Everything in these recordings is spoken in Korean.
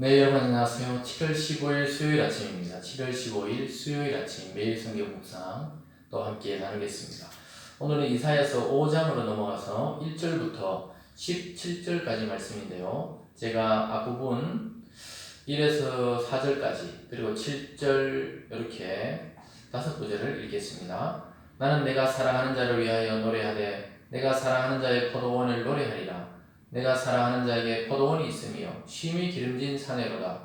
네, 여러분 안녕하세요. 7월 15일 수요일 아침입니다. 7월 15일 수요일 아침 매일 성경 묵상 또 함께 나누겠습니다. 오늘은 이사야서 5장으로 넘어가서 1절부터 17절까지 말씀인데요. 제가 앞부분 1에서 4절까지 그리고 7절 이렇게 5구절을 읽겠습니다. 나는 내가 사랑하는 자를 위하여 노래하되 내가 사랑하는 자의 포도원을 노래하리라. 내가 사랑하는 자에게 포도원이 있으며 심히 기름진 산에로다.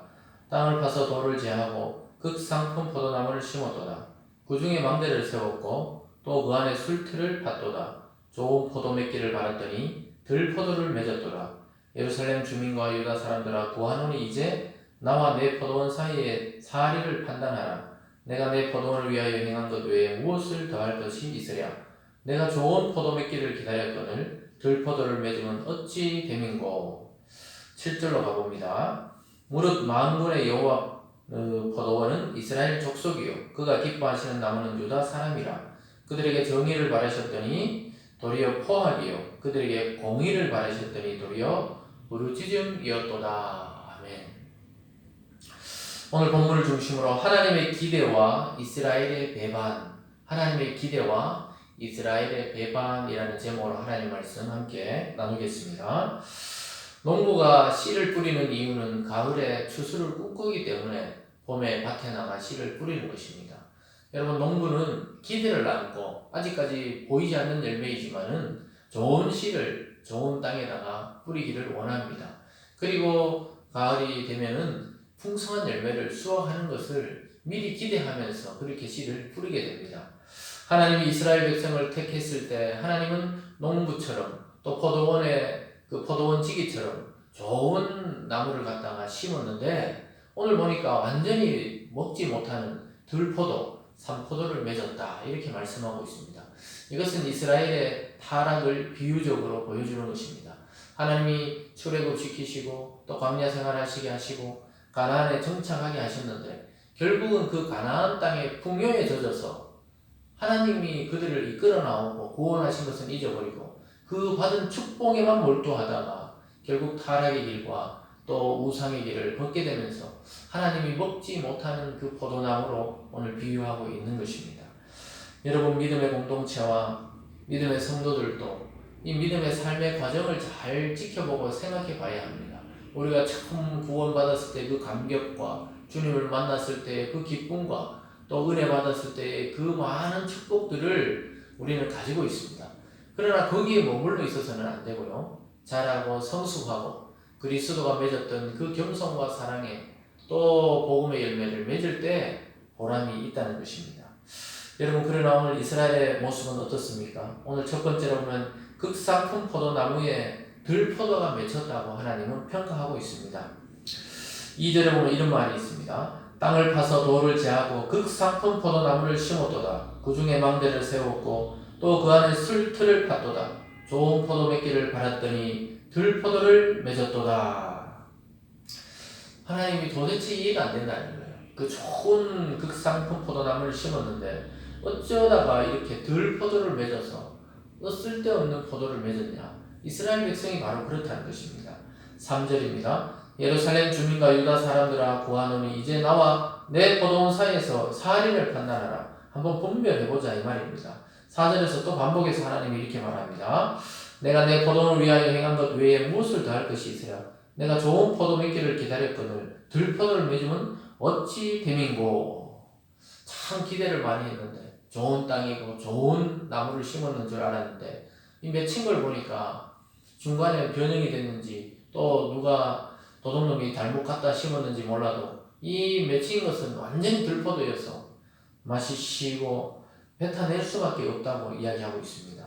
땅을 파서 돌을 제하고 극상품 포도나무를 심었도다. 그 중에 망대를 세웠고 또 그 안에 술틀을 팠도다. 좋은 포도 맺기를 바랐더니 들포도를 맺었도다. 예루살렘 주민과 유다 사람들아 구하노니 이제 나와 내 포도원 사이에 사리를 판단하라. 내가 내 포도원을 위하여 행한 것 외에 무엇을 더할 것이 있으랴. 내가 좋은 포도 맺기를 기다렸거늘 들포도를 맺으면 어찌 됨인고. 7절로 가봅니다. 무릇 만군의 여호와 포도원은 이스라엘 족속이요 그가 기뻐하시는 나무는 유다 사람이라. 그들에게 정의를 바라셨더니 도리어 포악이요 그들에게 공의를 바라셨더니 도리어 부르짖음이었도다. 아멘. 오늘 본문을 중심으로 하나님의 기대와 이스라엘의 배반, 하나님의 기대와 이스라엘의 배반이라는 제목으로 하나님 말씀 함께 나누겠습니다. 농부가 씨를 뿌리는 이유는 가을에 추수를 꿈꾸기 때문에 봄에 밭에 나가 씨를 뿌리는 것입니다. 여러분, 농부는 기대를 안고 아직까지 보이지 않는 열매이지만은 좋은 씨를 좋은 땅에다가 뿌리기를 원합니다. 그리고 가을이 되면은 풍성한 열매를 수확하는 것을 미리 기대하면서 그렇게 씨를 뿌리게 됩니다. 하나님이 이스라엘 백성을 택했을 때 하나님은 농부처럼 또 포도원의 그 포도원 지기처럼 좋은 나무를 갖다가 심었는데 오늘 보니까 완전히 먹지 못하는 들포도, 산포도를 맺었다 이렇게 말씀하고 있습니다. 이것은 이스라엘의 타락을 비유적으로 보여주는 것입니다. 하나님이 출애굽시키시고 또 광야 생활하시게 하시고 가나안에 정착하게 하셨는데 결국은 그 가나안 땅의 풍요에 젖어서 하나님이 그들을 이끌어 나오고 구원하신 것은 잊어버리고 그 받은 축복에만 몰두하다가 결국 타락의 길과 또 우상의 길을 걷게 되면서 하나님이 먹지 못하는 그 포도나무로 오늘 비유하고 있는 것입니다. 여러분, 믿음의 공동체와 믿음의 성도들도 이 믿음의 삶의 과정을 잘 지켜보고 생각해 봐야 합니다. 우리가 처음 구원받았을 때 그 감격과 주님을 만났을 때 그 기쁨과 또 은혜 받았을 때 그 많은 축복들을 우리는 가지고 있습니다. 그러나 거기에 머물러 있어서는 안 되고요. 자라고 성숙하고 그리스도가 맺었던 그 겸손과 사랑에 또 복음의 열매를 맺을 때 보람이 있다는 것입니다. 여러분, 그러나 오늘 이스라엘의 모습은 어떻습니까? 오늘 첫 번째로 보면 극상품 포도나무에 들포도가 맺혔다고 하나님은 평가하고 있습니다. 2절에 보면 이런 말이 있습니다. 땅을 파서 돌을 제하고 극상품 포도나무를 심었도다. 그 중에 망대를 세웠고 또 그 안에 술틀을 팠도다. 좋은 포도 맺기를 바랐더니 들포도를 맺었도다. 하나님이 도대체 이해가 안 된다는 거예요. 그 좋은 극상품 포도나무를 심었는데 어쩌다가 이렇게 들포도를 맺어서 쓸데없는 포도를 맺었냐. 이스라엘 백성이 바로 그렇다는 것입니다. 3절입니다. 예루살렘 주민과 유다 사람들아 구하노니 이제 나와 내 포도원 사이에서 사리를 판단하라. 한번 분별해보자 이 말입니다. 4절에서 또 반복해서 하나님이 이렇게 말합니다. 내가 내 포도원을 위하여 행한 것 외에 무엇을 더할 것이 있으랴. 내가 좋은 포도 맺기를 기다렸거늘 들포도를 맺으면 어찌 됨인고. 참 기대를 많이 했는데 좋은 땅이고 좋은 나무를 심었는 줄 알았는데 이 맺힌 걸 보니까 중간에 변형이 됐는지 또 누가 도둑놈이 잘못 갖다 심었는지 몰라도 이 맺힌 것은 완전히 들포도여서 맛이 시고 뱉어낼 수밖에 없다고 이야기하고 있습니다.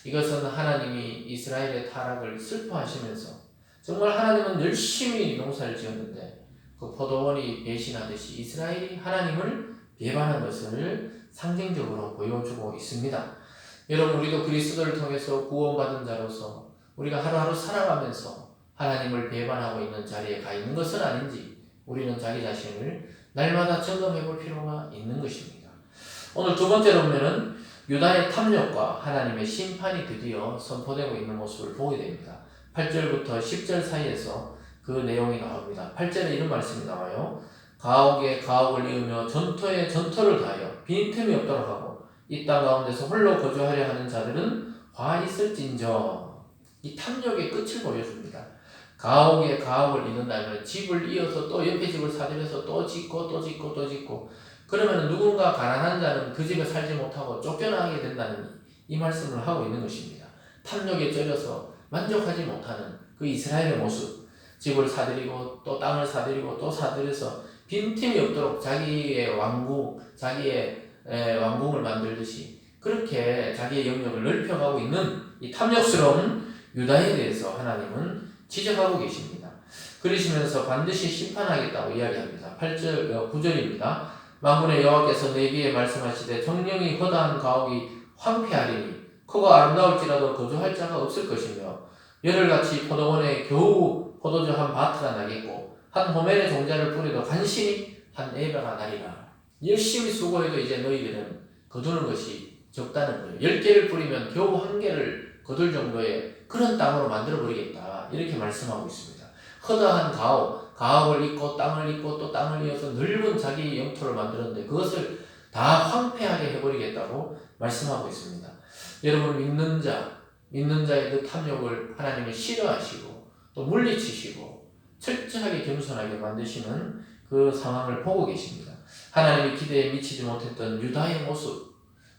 이것은 하나님이 이스라엘의 타락을 슬퍼하시면서 정말 하나님은 열심히 농사를 지었는데 그 포도원이 배신하듯이 이스라엘이 하나님을 배반한 것을 상징적으로 보여주고 있습니다. 여러분, 우리도 그리스도를 통해서 구원받은 자로서 우리가 하루하루 살아가면서 하나님을 배반하고 있는 자리에 가 있는 것은 아닌지 우리는 자기 자신을 날마다 점검해 볼 필요가 있는 것입니다. 오늘 두 번째로 보면은 유다의 탐욕과 하나님의 심판이 드디어 선포되고 있는 모습을 보게 됩니다. 8절부터 10절 사이에서 그 내용이 나옵니다. 8절에 이런 말씀이 나와요. 가옥에 가옥을 이으며 전토에 전토를 다하여 빈틈이 없도록 하고 이 땅 가운데서 홀로 거주하려 하는 자들은 화 있을진저. 이 탐욕의 끝을 보여줍니다. 가옥에 가옥을 잇는다면 집을 이어서 또 옆에 집을 사들여서 또 짓고 또 짓고 또 짓고, 그러면 누군가 가난한 자는 그 집에 살지 못하고 쫓겨나게 된다는 이 말씀을 하고 있는 것입니다. 탐욕에 쩔여서 만족하지 못하는 그 이스라엘의 모습, 집을 사들이고 또 땅을 사들이고 또 사들여서 빈틈이 없도록 자기의 왕궁을 만들듯이 그렇게 자기의 영역을 넓혀가고 있는 이 탐욕스러운 유다에 대해서 하나님은 지적하고 계십니다. 그러시면서 반드시 심판하겠다고 이야기합니다. 8절, 9절입니다. 만군의 여호와께서 내비에 말씀하시되 정령이 허다한 가옥이 황폐하리니 크고 아름다울지라도 거주할 자가 없을 것이며 열흘같이 포도원에 겨우 포도주 한 바트가 나겠고 한 호멜의 종자를 뿌려도 간신히 한 에바가 나리라. 열심히 수고해도 이제 너희들은 거두는 것이 적다는 거예요. 10개를 뿌리면 겨우 1개를 거둘 정도의 그런 땅으로 만들어버리겠다, 이렇게 말씀하고 있습니다. 허다한 가옥을 잇고 땅을 잇고 또 땅을 이어서 넓은 자기 영토를 만들었는데 그것을 다 황폐하게 해버리겠다고 말씀하고 있습니다. 여러분, 믿는 자의 그 탐욕을 하나님은 싫어하시고 또 물리치시고 철저하게 겸손하게 만드시는 그 상황을 보고 계십니다. 하나님의 기대에 미치지 못했던 유다의 모습,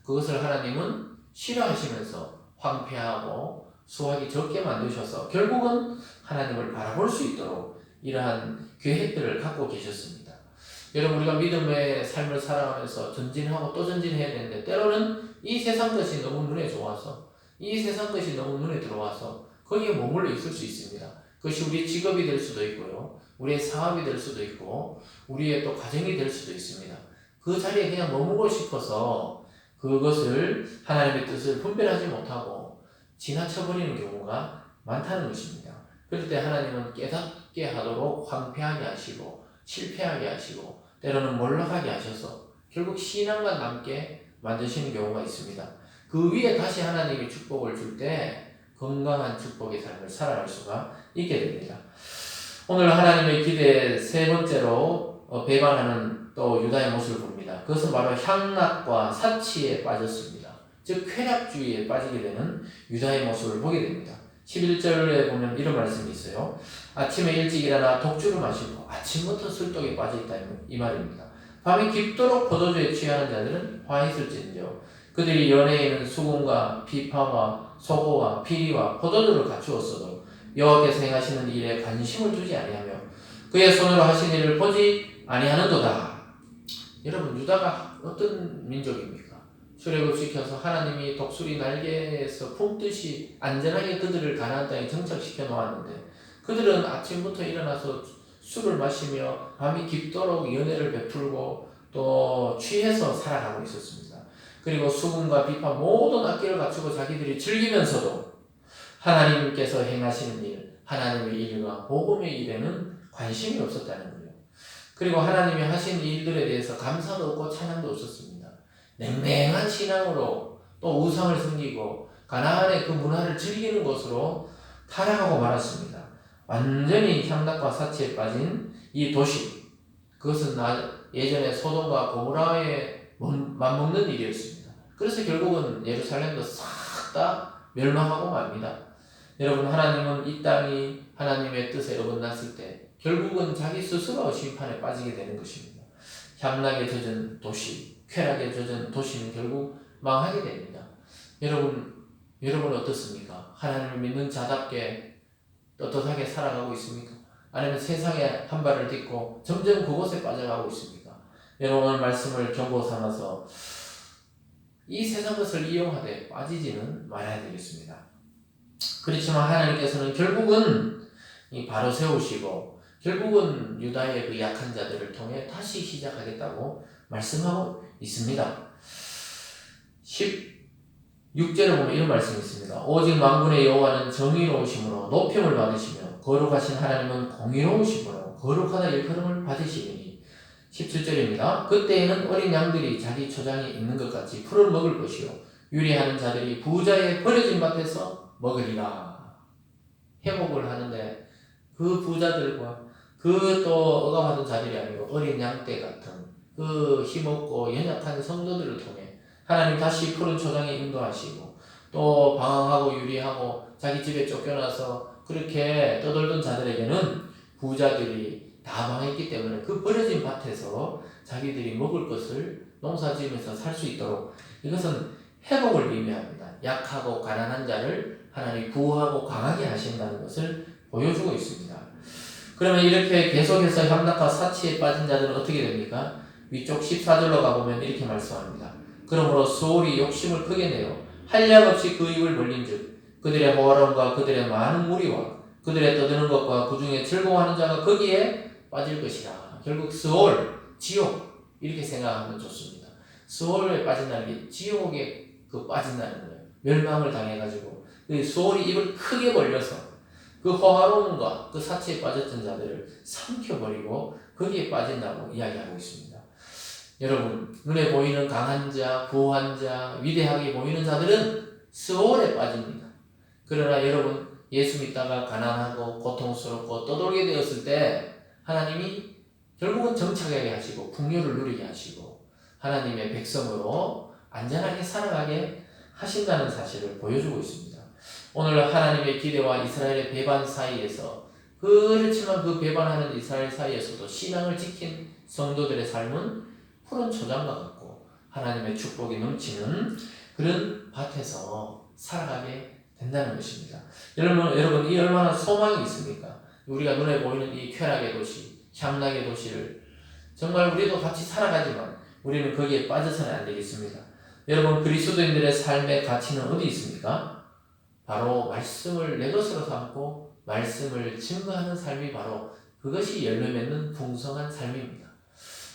그것을 하나님은 싫어하시면서 황폐하고 수확이 적게 만드셔서 결국은 하나님을 바라볼 수 있도록 이러한 계획들을 갖고 계셨습니다. 여러분, 우리가 믿음의 삶을 살아가면서 전진하고 또 전진해야 되는데 때로는 이 세상 것이 너무 눈에 좋아서, 이 세상 것이 너무 눈에 들어와서 거기에 머물러 있을 수 있습니다. 그것이 우리의 직업이 될 수도 있고요, 우리의 사업이 될 수도 있고 우리의 또 가정이 될 수도 있습니다. 그 자리에 그냥 머무고 싶어서 그것을 하나님의 뜻을 분별하지 못하고 지나쳐버리는 경우가 많다는 것입니다. 그럴 때 하나님은 깨닫게 하도록 황폐하게 하시고 실패하게 하시고 때로는 몰락하게 하셔서 결국 신앙과 남게 만드시는 경우가 있습니다. 그 위에 다시 하나님이 축복을 줄 때 건강한 축복의 삶을 살아갈 수가 있게 됩니다. 오늘 하나님의 기대의 세 번째로 배반하는 또 유다의 모습을 봅니다. 그것은 바로 향락과 사치에 빠졌습니다. 즉 쾌락주의에 빠지게 되는 유다의 모습을 보게 됩니다. 11절에 보면 이런 말씀이 있어요. 아침에 일찍 일어나 독주를 마시고 아침부터 술독에 빠져있다, 이 말입니다. 밤에 깊도록 포도주에 취하는 자들은 화 있을진저. 그들이 연애에는 수금과 비파와 소고와 피리와 포도주를 갖추었어도 여호와께서 행하시는 일에 관심을 두지 아니하며 그의 손으로 하신 일을 보지 아니하는도다. 여러분, 유다가 어떤 민족입니까? 출애굽시켜서 하나님이 독수리 날개에서 품듯이 안전하게 그들을 가나안 땅에 정착시켜 놓았는데 그들은 아침부터 일어나서 술을 마시며 밤이 깊도록 연애를 베풀고 또 취해서 살아가고 있었습니다. 그리고 수금과 비파 모든 악기를 갖추고 자기들이 즐기면서도 하나님께서 행하시는 일, 하나님의 일과 복음의 일에는 관심이 없었다는 거예요. 그리고 하나님이 하신 일들에 대해서 감사도 없고 찬양도 없었습니다. 냉랭한 신앙으로 또 우상을 섬기고 가나안의 그 문화를 즐기는 것으로 타락하고 말았습니다. 완전히 향락과 사치에 빠진 이 도시, 그것은 예전에 소돔과 고모라에 맞먹는 일이었습니다. 그래서 결국은 예루살렘도 싹 다 멸망하고 맙니다. 여러분, 하나님은 이 땅이 하나님의 뜻에 어긋났을 때 결국은 자기 스스로 심판에 빠지게 되는 것입니다. 향락에 젖은 도시, 쾌락에 젖은 도시는 결국 망하게 됩니다. 여러분 어떻습니까? 하나님을 믿는 자답게 떳떳하게 살아가고 있습니까? 아니면 세상에 한 발을 딛고 점점 그곳에 빠져가고 있습니까? 여러분, 오늘 말씀을 경고 삼아서 이 세상 것을 이용하되 빠지지는 말아야 되겠습니다. 그렇지만 하나님께서는 결국은 바로 세우시고 결국은 유다의 그 약한 자들을 통해 다시 시작하겠다고 말씀하고 있습니다. 16절에 보면 이런 말씀이 있습니다. 오직 만군의 여호와는 정의로우심으로 높임을 받으시며 거룩하신 하나님은 공의로우심으로 거룩하다 일컬음을 받으시리니. 17절입니다. 그때에는 어린 양들이 자기 초장에 있는 것 같이 풀을 먹을 것이요 유리하는 자들이 부자의 버려진 밭에서 먹으리라. 회복을 하는데 그 부자들과 그 또 억압하던 자들이 아니고 어린 양떼 같은 그 힘없고 연약한 성도들을 통해 하나님 다시 푸른 초장에 인도하시고 또 방황하고 유리하고 자기 집에 쫓겨나서 그렇게 떠돌던 자들에게는 부자들이 다 망했기 때문에 그 버려진 밭에서 자기들이 먹을 것을 농사지으면서 살 수 있도록 이것은 회복을 의미합니다. 약하고 가난한 자를 하나님이 구하고 강하게 하신다는 것을 보여주고 있습니다. 그러면 이렇게 계속해서 향락과 사치에 빠진 자들은 어떻게 됩니까? 위쪽 14절로 가보면 이렇게 말씀합니다. 그러므로 수월이 욕심을 크게 내어 한량없이 그 입을 벌린즉 그들의 호화로움과 그들의 많은 무리와 그들의 떠드는 것과 그 중에 즐거워하는 자가 거기에 빠질 것이라. 결국 수월, 지옥 이렇게 생각하면 좋습니다. 수월에 빠진다는 게 지옥에 빠진다는 거예요. 멸망을 당해가지고 그 수월이 입을 크게 벌려서 그 호화로움과 그 사치에 빠졌던 자들을 삼켜버리고 거기에 빠진다고 이야기하고 있습니다. 여러분, 눈에 보이는 강한 자, 부한 자, 위대하게 보이는 자들은 수월에 빠집니다. 그러나 여러분, 예수 믿다가 가난하고 고통스럽고 떠돌게 되었을 때 하나님이 결국은 정착하게 하시고 풍요를 누리게 하시고 하나님의 백성으로 안전하게 살아가게 하신다는 사실을 보여주고 있습니다. 오늘 하나님의 기대와 이스라엘의 배반 사이에서 그렇지만 그 배반하는 이스라엘 사이에서도 신앙을 지킨 성도들의 삶은 푸른 초장과 같고 하나님의 축복이 넘치는 그런 밭에서 살아가게 된다는 것입니다. 여러분 이 얼마나 소망이 있습니까? 우리가 눈에 보이는 이 쾌락의 도시, 향락의 도시를 정말 우리도 같이 살아가지만 우리는 거기에 빠져서는 안 되겠습니다. 여러분 그리스도인들의 삶의 가치는 어디 있습니까? 바로 말씀을 내 것으로 삼고 말씀을 증거하는 삶이 바로 그것이 열매 맺는 풍성한 삶입니다.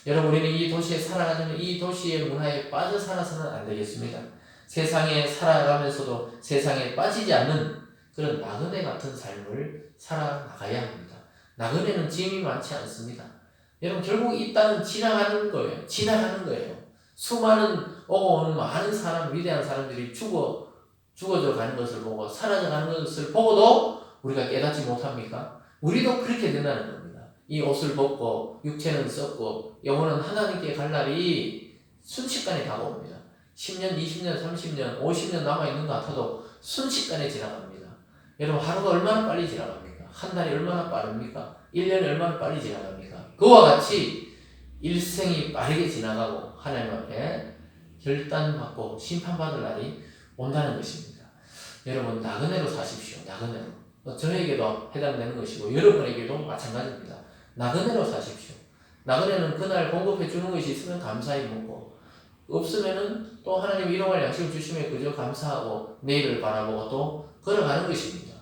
여러분 우리는 이 도시에 살아가려면 이 도시의 문화에 빠져 살아서는 안 되겠습니다. 세상에 살아가면서도 세상에 빠지지 않는 그런 나그네 같은 삶을 살아나가야 합니다. 나그네는 짐이 많지 않습니다. 여러분 결국 이 땅은 지나가는 거예요. 지나가는 거예요. 수많은 오고 오는 많은 사람, 위대한 사람들이 죽어져 가는 것을 보고 사라져 가는 것을 보고도 우리가 깨닫지 못합니까? 우리도 그렇게 된다는 겁니다. 이 옷을 벗고 육체는 썩고 영혼은 하나님께 갈 날이 순식간에 다가옵니다. 10년, 20년, 30년, 50년 남아있는 것 같아도 순식간에 지나갑니다. 여러분 하루가 얼마나 빨리 지나갑니까? 한 달이 얼마나 빠릅니까? 1년이 얼마나 빨리 지나갑니까? 그와 같이 일생이 빠르게 지나가고 하나님 앞에 결단받고 심판받을 날이 온다는 것입니다. 여러분 나그네로 사십시오. 나그네로. 저에게도 해당되는 것이고 여러분에게도 마찬가지입니다. 나그네로 사십시오. 나그네는 그날 공급해 주는 것이 있으면 감사히 먹고 없으면은 또 하나님 일용할 양식을 주시면 그저 감사하고 내일을 바라보고 또 걸어가는 것입니다.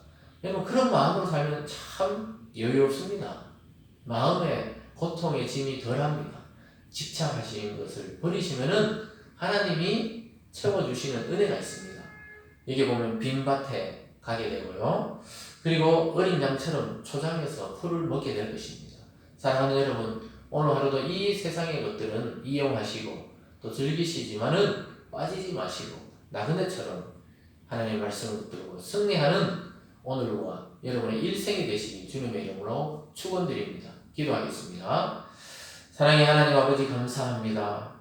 여러분 그런 마음으로 살면 참 여유롭습니다. 마음의 고통의 짐이 덜합니다. 집착하신 것을 버리시면은 하나님이 채워주시는 은혜가 있습니다. 여기 보면 빈밭에 가게 되고요. 그리고 어린 양처럼 초장에서 풀을 먹게 될 것입니다. 사랑하는 여러분, 오늘 하루도 이 세상의 것들은 이용하시고 또 즐기시지만은 빠지지 마시고 나그네처럼 하나님의 말씀을 붙들고 승리하는 오늘과 여러분의 일생이 되시기 주님의 이름으로 축원드립니다. 기도하겠습니다. 사랑의 하나님 아버지 감사합니다.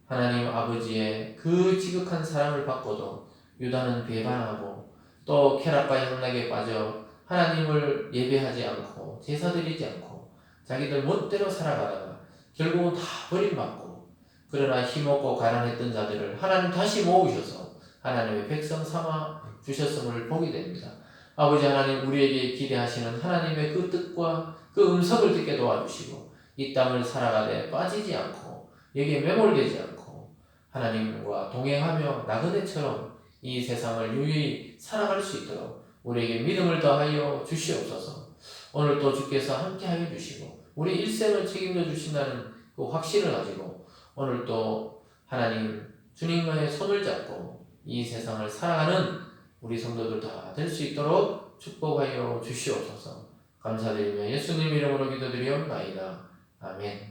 하나님 아버지의 그 지극한 사랑을 받고도 유다는 배반하고 또 쾌락과 향락에 빠져 하나님을 예배하지 않고 제사 드리지 않고 자기들 멋대로 살아가다가 결국은 다 버림받고 그러나 힘없고 가난했던 자들을 하나님 다시 모으셔서 하나님의 백성 삼아 주셨음을 보게 됩니다. 아버지 하나님 우리에게 기대하시는 하나님의 그 뜻과 그 음성을 듣게 도와주시고 이 땅을 살아가되 빠지지 않고 여기에 매몰되지 않고 하나님과 동행하며 나그네처럼 이 세상을 유유히 살아갈 수 있도록 우리에게 믿음을 더하여 주시옵소서. 오늘 또 주께서 함께하여 주시고 우리 일생을 책임져 주신다는 그 확신을 가지고 오늘 또 하나님 주님과의 손을 잡고 이 세상을 살아가는 우리 성도들 다 될 수 있도록 축복하여 주시옵소서. 감사드리며 예수님 이름으로 기도드리옵나이다. 아멘.